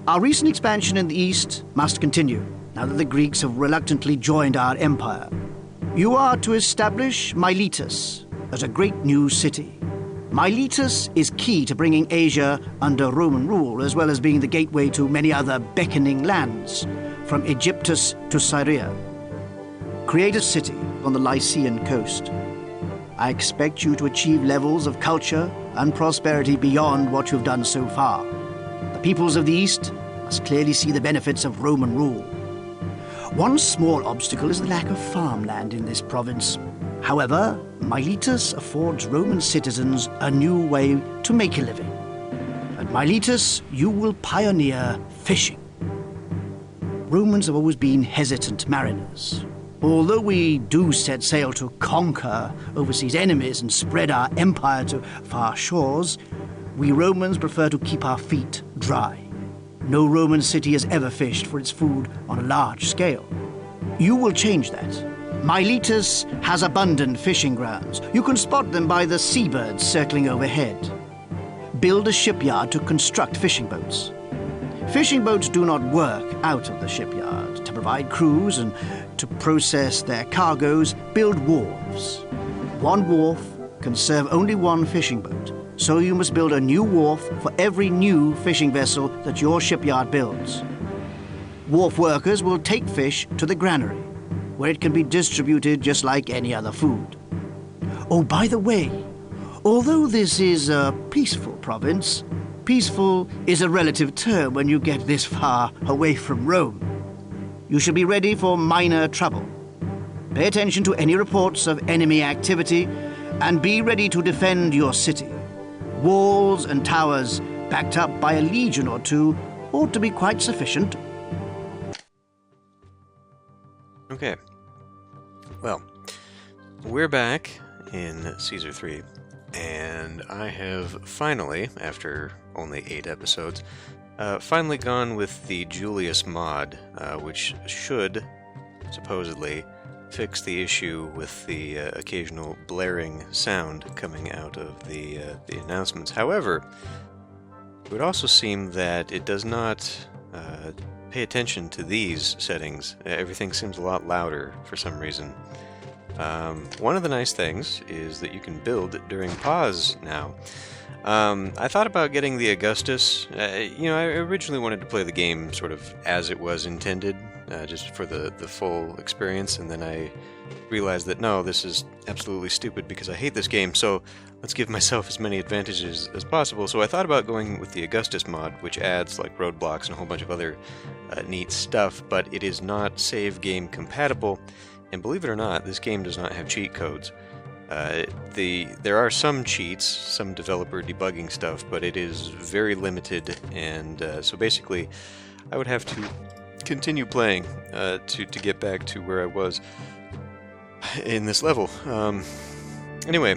Our recent expansion in the east must continue, now that the Greeks have reluctantly joined our empire. You are to establish Miletus as a great new city. Miletus is key to bringing Asia under Roman rule, as well as being the gateway to many other beckoning lands, from Egyptus to Syria. Create a city on the Lycian coast. I expect you to achieve levels of culture and prosperity beyond what you've done so far. The peoples of the East must clearly see the benefits of Roman rule. One small obstacle is the lack of farmland in this province. However, Miletus affords Roman citizens a new way to make a living. At Miletus, you will pioneer fishing. Romans have always been hesitant mariners. Although we do set sail to conquer overseas enemies and spread our empire to far shores, we Romans prefer to keep our feet dry. No Roman city has ever fished for its food on a large scale. You will change that. Miletus has abundant fishing grounds. You can spot them by the seabirds circling overhead. Build a shipyard to construct fishing boats. Fishing boats do not work out of the shipyard. To provide crews and to process their cargoes, build wharves. One wharf can serve only one fishing boat, so you must build a new wharf for every new fishing vessel that your shipyard builds. Wharf workers will take fish to the granary, where it can be distributed just like any other food. Oh, by the way, although this is a peaceful province, peaceful is a relative term when you get this far away from Rome. You should be ready for minor trouble. Pay attention to any reports of enemy activity and be ready to defend your city. Walls and towers backed up by a legion or two ought to be quite sufficient. Okay. Well, we're back in Caesar 3, and I have finally, after only 8 episodes, finally gone with the Julius mod, which should, supposedly, fix the issue with the occasional blaring sound coming out of the announcements. However, it would also seem that it does not pay attention to these settings. Everything seems a lot louder for some reason. One of the nice things is that you can build during pause now. I thought about getting the Augustus. I originally wanted to play the game sort of as it was intended, just for the full experience, and then I realized that no, this is absolutely stupid because I hate this game, so let's give myself as many advantages as possible. So I thought about going with the Augustus mod, which adds like roadblocks and a whole bunch of other neat stuff, but it is not save game compatible, and believe it or not, this game does not have cheat codes. There are some cheats, some developer debugging stuff, but it is very limited, and so basically I would have to continue playing to get back to where I was in this level. Anyway,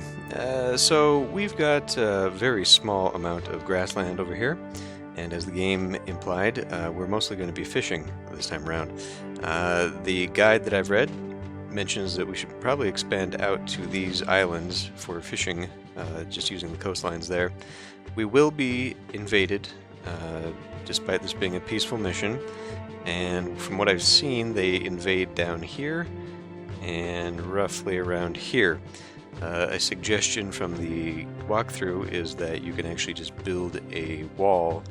so we've got a very small amount of grassland over here, and as the game implied, we're mostly going to be fishing this time around. The guide that I've read mentions that we should probably expand out to these islands for fishing, just using the coastlines there. We will be invaded, despite this being a peaceful mission, and from what I've seen, they invade down here and roughly around here. A suggestion from the walkthrough is that you can actually just build a wall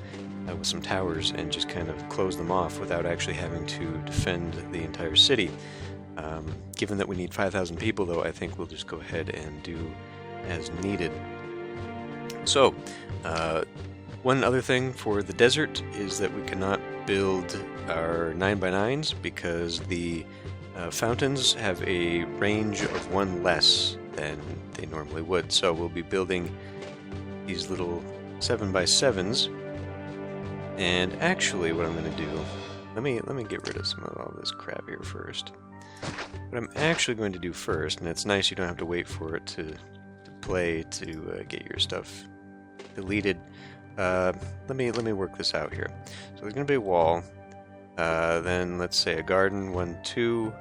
with some towers and just kind of close them off without actually having to defend the entire city. Given that we need 5,000 people, though, I think we'll just go ahead and do as needed. So, one other thing for the desert is that we cannot build our 9x9s because the fountains have a range of 1 less than they normally would. So we'll be building these little 7x7s. And actually, what I'm going to do, let me get rid of some of all this crap here first. What I'm actually going to do first, and it's nice you don't have to wait for it to play to get your stuff deleted. Let me work this out here. So there's going to be a wall, then let's say a garden, 1, 2,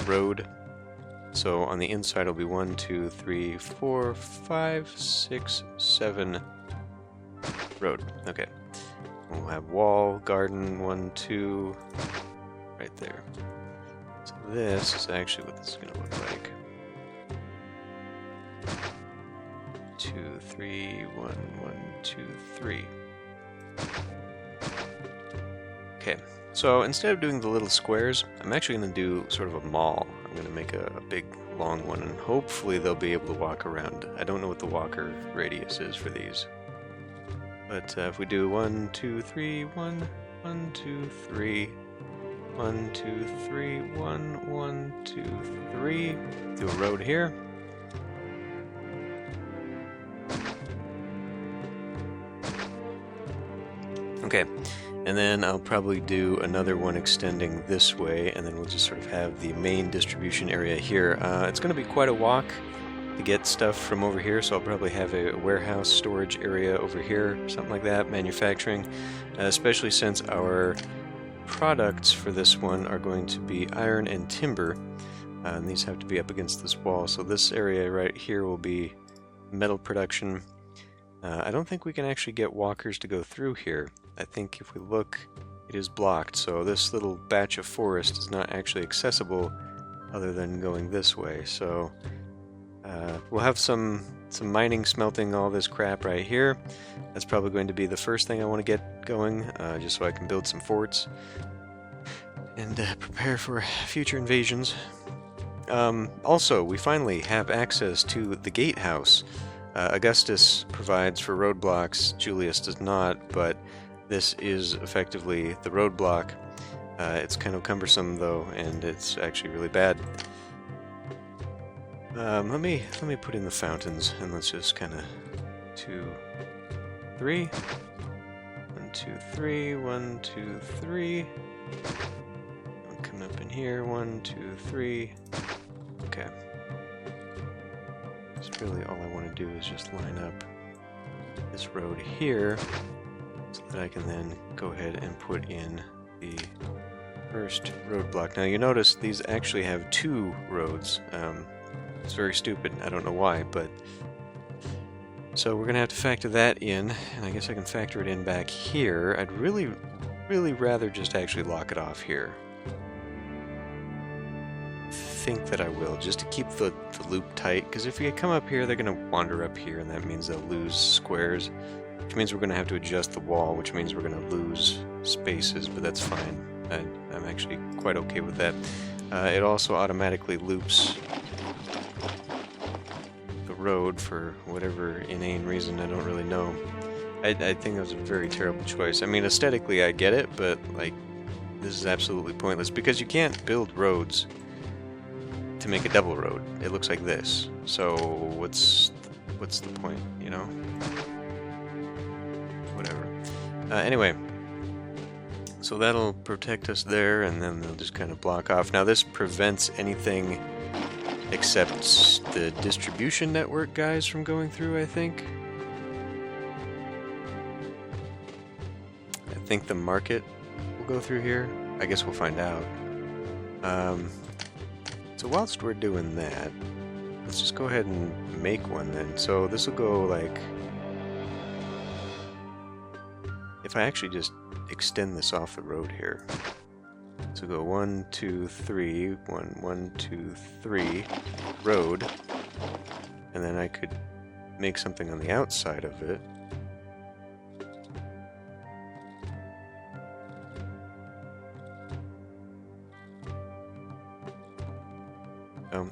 road. So on the inside it'll be 1, 2, 3, 4, 5, 6, 7, road. Okay. We'll have wall, garden, 1, 2, right there. So this is actually what this is going to look like. 2, 3, 1, 1, 2, 3. Okay, so instead of doing the little squares, I'm actually going to do sort of a mall. I'm going to make a big long one, and hopefully they'll be able to walk around. I don't know what the walker radius is for these. But if we do 1, 2, 3, 1, 1, 2, 3, 1, 2, 3, 1, 1, 2, 3, do a road here. Okay, and then I'll probably do another one extending this way, and then we'll just sort of have the main distribution area here. It's going to be quite a walk to get stuff from over here, so I'll probably have a warehouse storage area over here, something like that, manufacturing, especially since our products for this one are going to be iron and timber, and these have to be up against this wall, so this area right here will be metal production. I don't think we can actually get walkers to go through here. I think if we look, it is blocked, so this little batch of forest is not actually accessible other than going this way, so we'll have some mining, smelting, all this crap right here. That's probably going to be the first thing I want to get going, just so I can build some forts and prepare for future invasions. Also, we finally have access to the gatehouse. Augustus provides for roadblocks, Julius does not, but this is effectively the roadblock. It's kind of cumbersome though, and it's actually really bad. Let me put in the fountains, and let's just kind of 2, 3, 1, 2, 3, 1, 2, 3. I'll come up in here, 1, 2, 3. Okay. So really all I want to do is just line up this road here, so that I can then go ahead and put in the first roadblock. Now you notice these actually have 2 roads. It's very stupid, I don't know why, but so we're gonna have to factor that in, and I guess I can factor it in back here. I'd really rather just actually lock it off here. I think that I will, just to keep the loop tight, because if we come up here, they're gonna wander up here, and that means they'll lose squares, which means we're gonna have to adjust the wall, which means we're gonna lose spaces, but that's fine. I'm actually quite okay with that. It also automatically loops road for whatever inane reason, I don't really know. I think that was a very terrible choice. I mean, aesthetically I get it, but like, this is absolutely pointless, because you can't build roads to make a double road. It looks like this. So what's the point, you know? Whatever. Anyway, so that'll protect us there, and then they'll just kind of block off. Now this prevents anything except the distribution network guys from going through, I think. I think the market will go through here. I guess we'll find out. So whilst we're doing that, let's just go ahead and make one then. So this will go like... If I actually just extend this off the road here. So go 1, 2, 3, 1, 1, 2, 3, road, and then I could make something on the outside of it.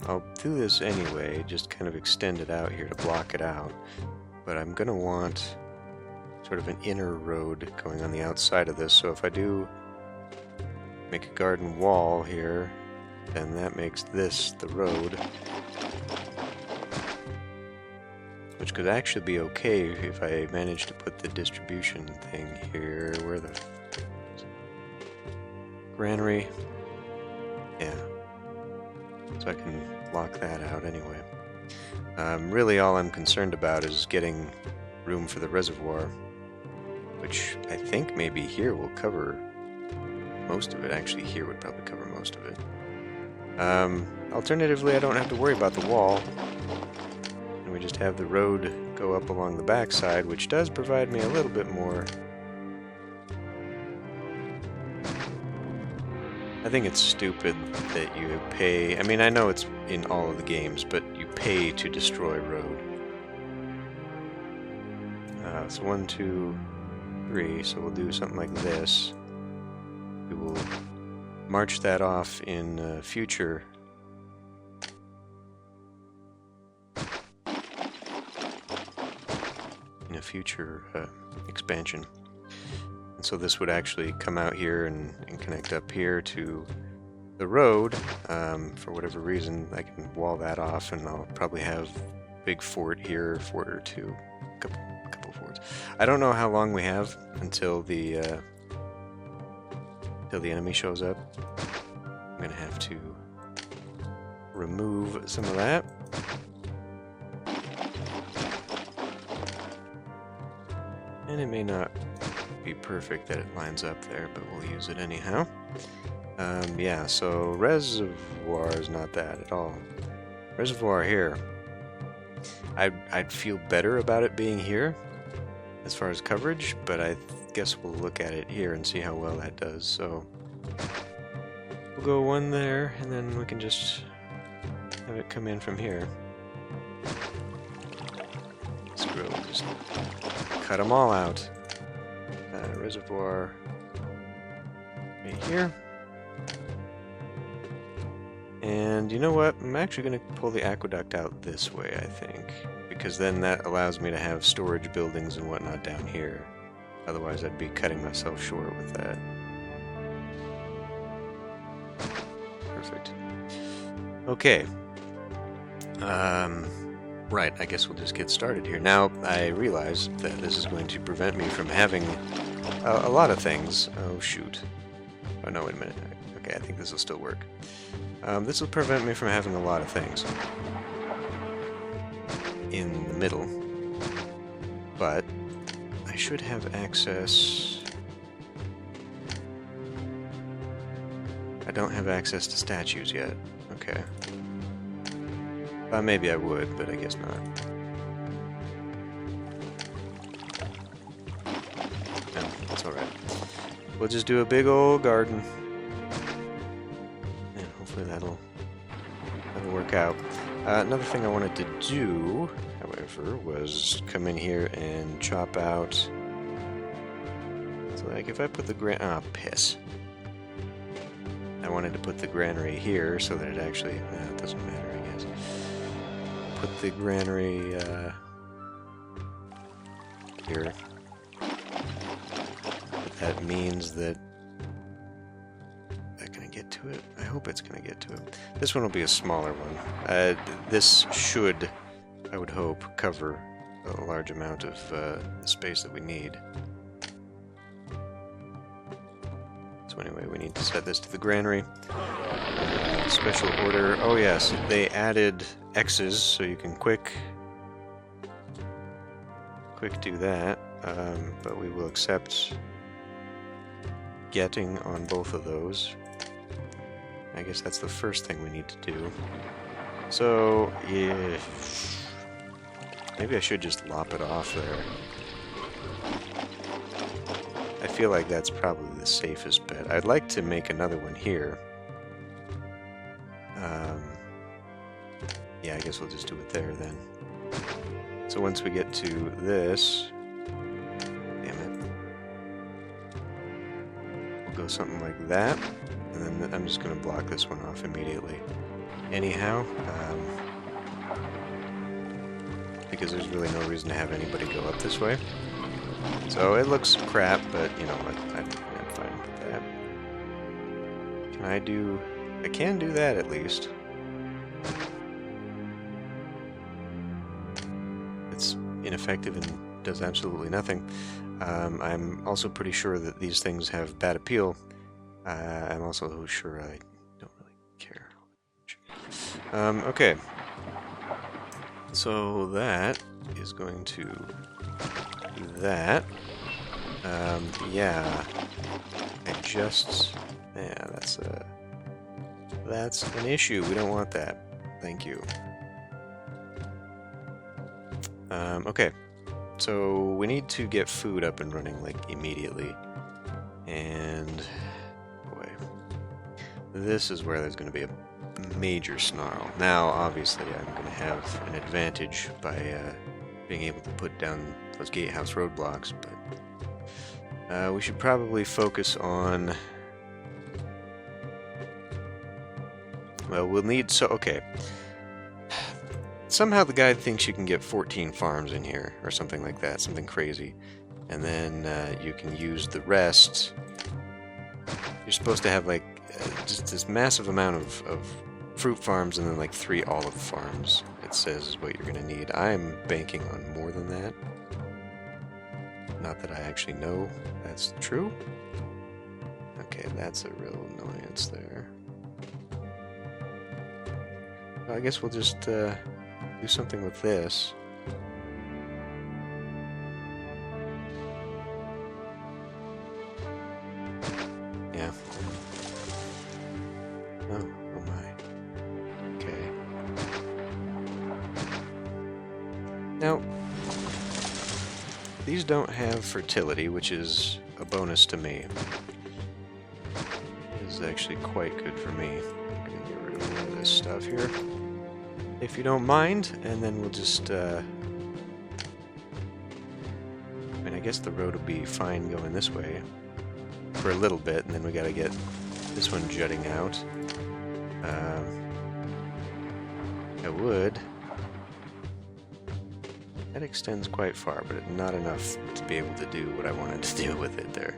I'll do this anyway, just kind of extend it out here to block it out, but I'm going to want sort of an inner road going on the outside of this, so if I do make a garden wall here, then that makes this the road, which could actually be okay if I manage to put the distribution thing here. Where the granary? Yeah, so I can block that out anyway. Really all I'm concerned about is getting room for the reservoir, which I think maybe here will cover most of it. Actually, here would probably cover most of it. Alternatively, I don't have to worry about the wall, and we just have the road go up along the backside, which does provide me a little bit more I think it's stupid that you pay... I mean, I know it's in all of the games, but you pay to destroy road. So 1, 2, 3, so we'll do something like this. We will march that off in future... in a future expansion. And so this would actually come out here and connect up here to the road. For whatever reason, I can wall that off, and I'll probably have big fort here, fort or two, couple forts. I don't know how long we have until the enemy shows up. I'm gonna have to remove some of that. And it may not be perfect that it lines up there, but we'll use it anyhow. Yeah, so reservoir is not that at all. Reservoir here. I'd feel better about it being here as far as coverage, but I guess we'll look at it here and see how well that does. So we'll go one there, and then we can just have it come in from here. Screw it, just cut them all out. Reservoir right here. And you know what? I'm actually going to pull the aqueduct out this way, I think. Because then that allows me to have storage buildings and whatnot down here. Otherwise, I'd be cutting myself short with that. Perfect. Okay. Right, I guess we'll just get started here. Now, I realize that this is going to prevent me from having a lot of things. Oh, shoot. Oh, no, wait a minute. Okay, I think this will still work. This will prevent me from having a lot of things in the middle. But I should have access... I don't have access to statues yet. Okay. Maybe I would, but I guess not. No, that's alright. We'll just do a big old garden. And hopefully that'll work out. Another thing I wanted to do, however, was come in here and chop out... So like if I put the piss. I wanted to put the granary here so that it actually... it doesn't matter, I guess. Put the granary here. But that means that... Is that going to get to it? I hope it's going to get to it. This one will be a smaller one. This should, I would hope, cover a large amount of the space that we need. So anyway, we need to set this to the granary. Special order. Oh yes, they added X's so you can quick do that. But we will accept getting on both of those. I guess that's the first thing we need to do. So yeah, maybe I should just lop it off there. I feel like that's probably the safest bet. I'd like to make another one here. Yeah, I guess we'll just do it there then. So once we get to this... Damn it. We'll go something like that. And then I'm just going to block this one off immediately. Anyhow, because there's really no reason to have anybody go up this way. So it looks crap, but you know what, I'm fine with that. Can I do... I can do that at least. It's ineffective and does absolutely nothing. I'm also pretty sure that these things have bad appeal. I'm also sure I don't really care. Okay. So that is going to do that. Yeah. Yeah, that's an issue. We don't want that. Thank you. Okay. So we need to get food up and running like immediately. And boy, this is where there's going to be a major snarl. Now, obviously, I'm going to have an advantage by being able to put down those gatehouse roadblocks, but we should probably focus on... Well, we'll need... okay. Somehow the guide thinks you can get 14 farms in here, or something like that, something crazy. And then you can use the rest. You're supposed to have, like, just this massive amount of fruit farms and then, like, 3 olive farms, it says is what you're going to need. I'm banking on more than that. Not that I actually know that's true. Okay, that's a real annoyance there. Well, I guess we'll just do something with this. Yeah. Oh my. Okay. Now, these don't have fertility, which is a bonus to me. This is actually quite good for me. I'm gonna get rid of all this stuff here, if you don't mind, and then we'll just, I mean, I guess the road will be fine going this way for a little bit, and then we gotta get this one jutting out. I would. That extends quite far, but not enough to be able to do what I wanted to do with it there.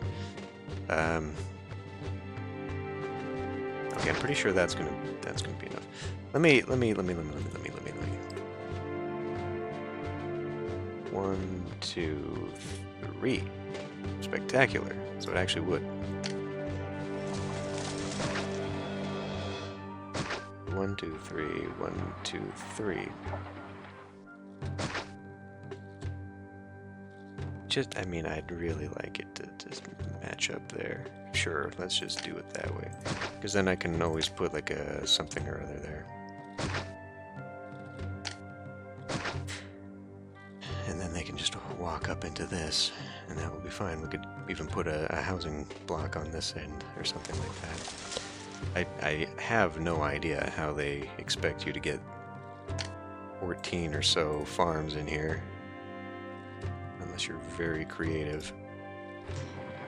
Okay, I'm pretty sure that's gonna be enough. Let me. 1, 2, 3. Spectacular. So it actually would. 1, 2, 3. 1, 2, 3. Just, I mean, I'd really like it to just match up there. Sure, let's just do it that way. Because then I can always put like a something or other there. And then they can just walk up into this, and that will be fine. We could even put a housing block on this end or something like that. I have no idea how they expect you to get 14 or so farms in here. Unless you're very creative.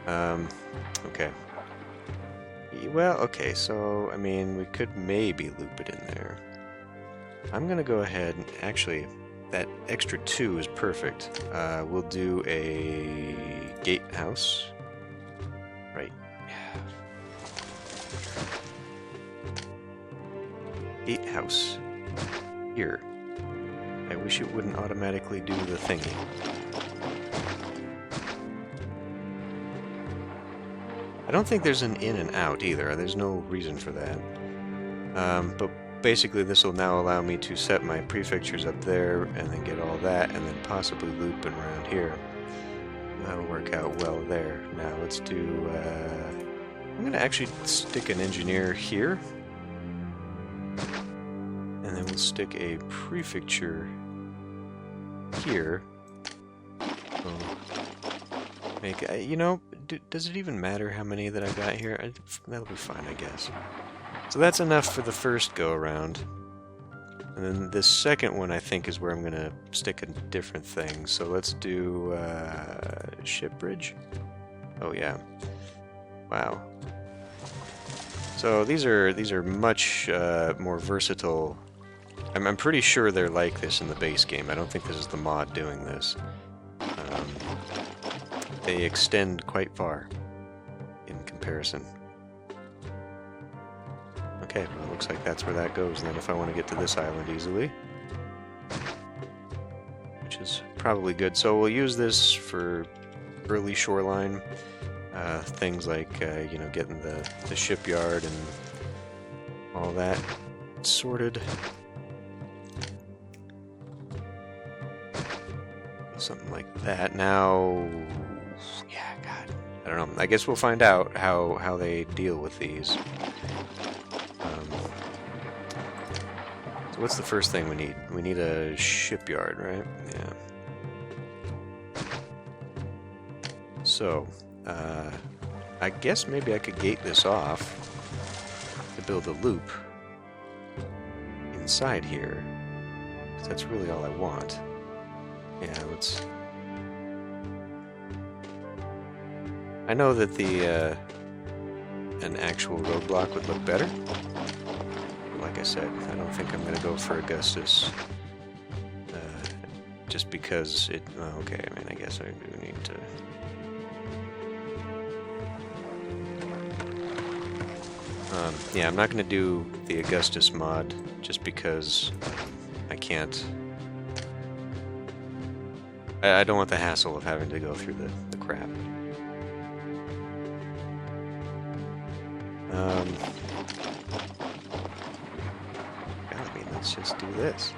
Okay. Well, okay, so, I mean, we could maybe loop it in there. I'm gonna go ahead and, actually, that extra 2 is perfect. We'll do a gatehouse. Right. Gatehouse. Here. I wish it wouldn't automatically do the thingy. I don't think there's an in and out either. There's no reason for that. But basically this will now allow me to set my prefectures up there and then get all that and then possibly loop it around here. That'll work out well there. Now let's do... I'm going to actually stick an engineer here. And then we'll stick a prefecture here. Make, you know, does it even matter how many that I got here? That'll be fine, I guess. So that's enough for the first go-around. And then this second one, I think, is where I'm going to stick a different thing. So let's do ship bridge. Oh, yeah. Wow. So these are much more versatile. I'm pretty sure they're like this in the base game. I don't think this is the mod doing this. They extend quite far in comparison. Okay, well, it looks like that's where that goes. And then if I want to get to this island easily, which is probably good. So we'll use this for early shoreline things like, you know, getting the shipyard and all that sorted. Something like that. Now... yeah, God. I don't know. I guess we'll find out how they deal with these. So what's the first thing we need? We need a shipyard, right? Yeah. So, I guess maybe I could gate this off. build a loop inside here, 'cause that's really all I want. Yeah, let's... I know that the an actual roadblock would look better. Like I said, I don't think I'm going to go for Augustus. Just because it... Well, okay, I mean, I guess I do need to... yeah, I'm not going to do the Augustus mod just because I can't... I don't want the hassle of having to go through the crap. God, I mean, let's just do this.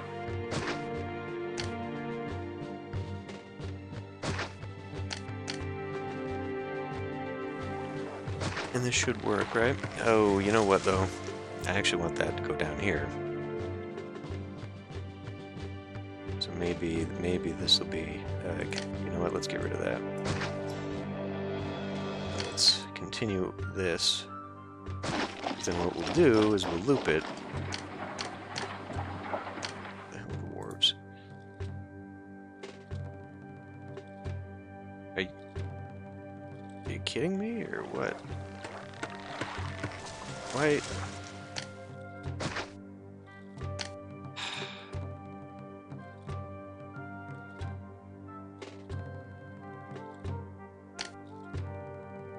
And this should work, right? Oh, you know what, though? I actually want that to go down here. So maybe this will be... you know what? Let's get rid of that. Let's continue this. Then what we'll do is we'll loop it. The hell are dwarves? Are you kidding me, or what? Why?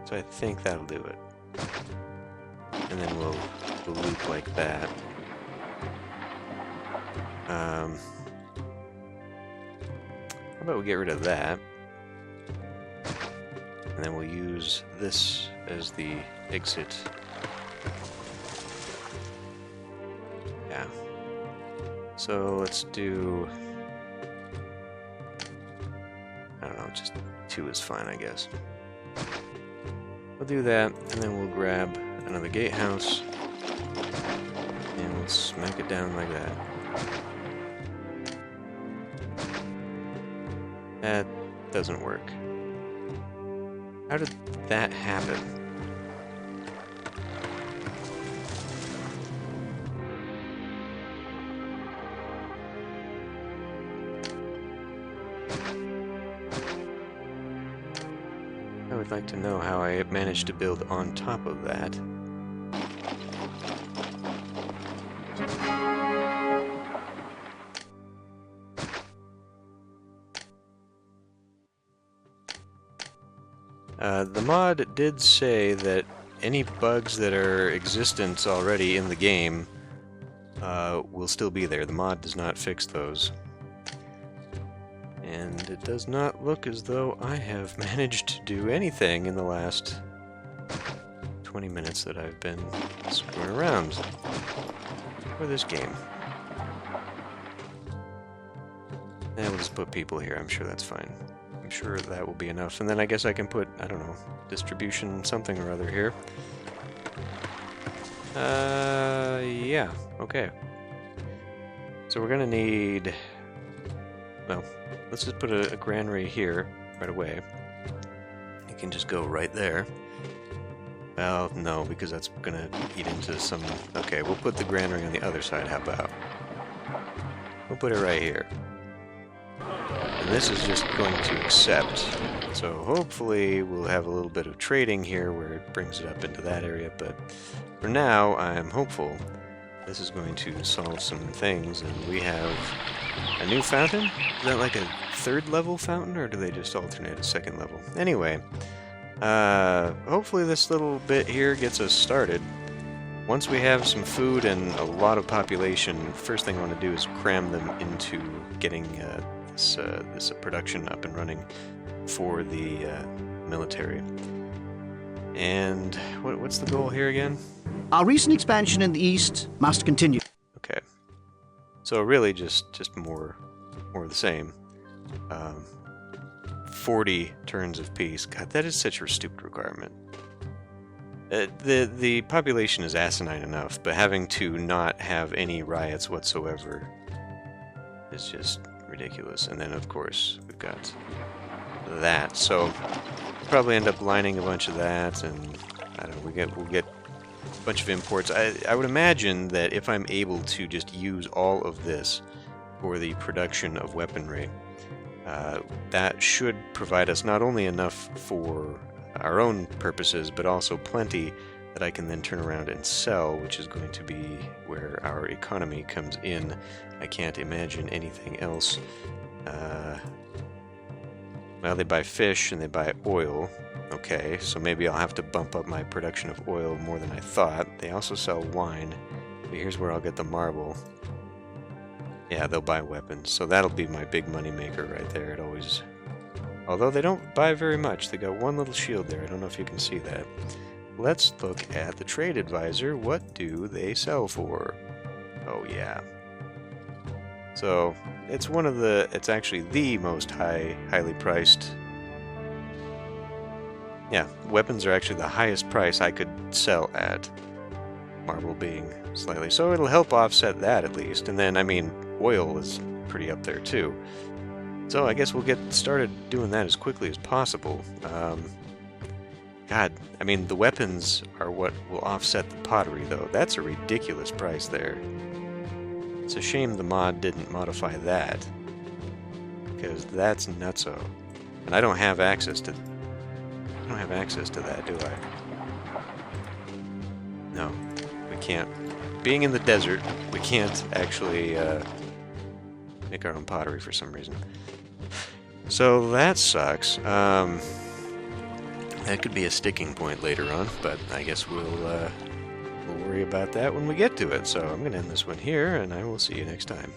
So I think that'll do it. And then we'll loop like that. How about we get rid of that? And then we'll use this as the exit. Yeah. So let's do... I don't know, just 2 is fine, I guess. We'll do that, and then we'll grab another gatehouse, and we'll smack it down like that. That doesn't work. How did that happen? I would like to know how I managed to build on top of that. The mod did say that any bugs that are existent already in the game will still be there. The mod does not fix those. And it does not look as though I have managed to do anything in the last 20 minutes that I've been screwing around for this game. And we'll just put people here. I'm sure that's fine. I'm sure that will be enough. And then I guess I can put, I don't know, distribution something or other here. Yeah, okay. So we're gonna need... Well, let's just put a granary here right away. It can just go right there. Well, no, because that's gonna eat into some... Okay, we'll put the granary on the other side, how about? We'll put it right here. And this is just going to accept. So hopefully we'll have a little bit of trading here where it brings it up into that area, but for now I'm hopeful this is going to solve some things, and we have a new fountain? Is that like a 3rd level fountain, or do they just alternate a 2nd level? Anyway, hopefully this little bit here gets us started. Once we have some food and a lot of population, first thing I want to do is cram them into getting this production up and running for the military. And what's the goal here again? Our recent expansion in the east must continue. Okay. So really just more of the same. 40 turns of peace. God, that is such a stupid requirement. The population is asinine enough, but having to not have any riots whatsoever is just ridiculous. And then, of course, we've got that. So we'll probably end up lining a bunch of that, and I don't know. We'll get bunch of imports. I would imagine that if I'm able to just use all of this for the production of weaponry, that should provide us not only enough for our own purposes, but also plenty that I can then turn around and sell, which is going to be where our economy comes in. I can't imagine anything else. Well, they buy fish and they buy oil. Okay, so maybe I'll have to bump up my production of oil more than I thought. They also sell wine. But here's where I'll get the marble. Yeah, they'll buy weapons, so that'll be my big money maker right there. It always... Although they don't buy very much. They got one little shield there. I don't know if you can see that. Let's look at the trade advisor. What do they sell for? Oh, yeah. So, it's one of the... It's actually the most highly priced... Yeah, weapons are actually the highest price I could sell at. Marble being slightly... So it'll help offset that at least. And then, I mean, oil is pretty up there too. So I guess we'll get started doing that as quickly as possible. God, I mean, the weapons are what will offset the pottery, though. That's a ridiculous price there. It's a shame the mod didn't modify that, because that's nutso. And I don't have access to... I don't have access to that, do I? No, we can't. Being in the desert, we can't actually make our own pottery for some reason. So that sucks. That could be a sticking point later on, but I guess we'll worry about that when we get to it. So I'm going to end this one here, and I will see you next time.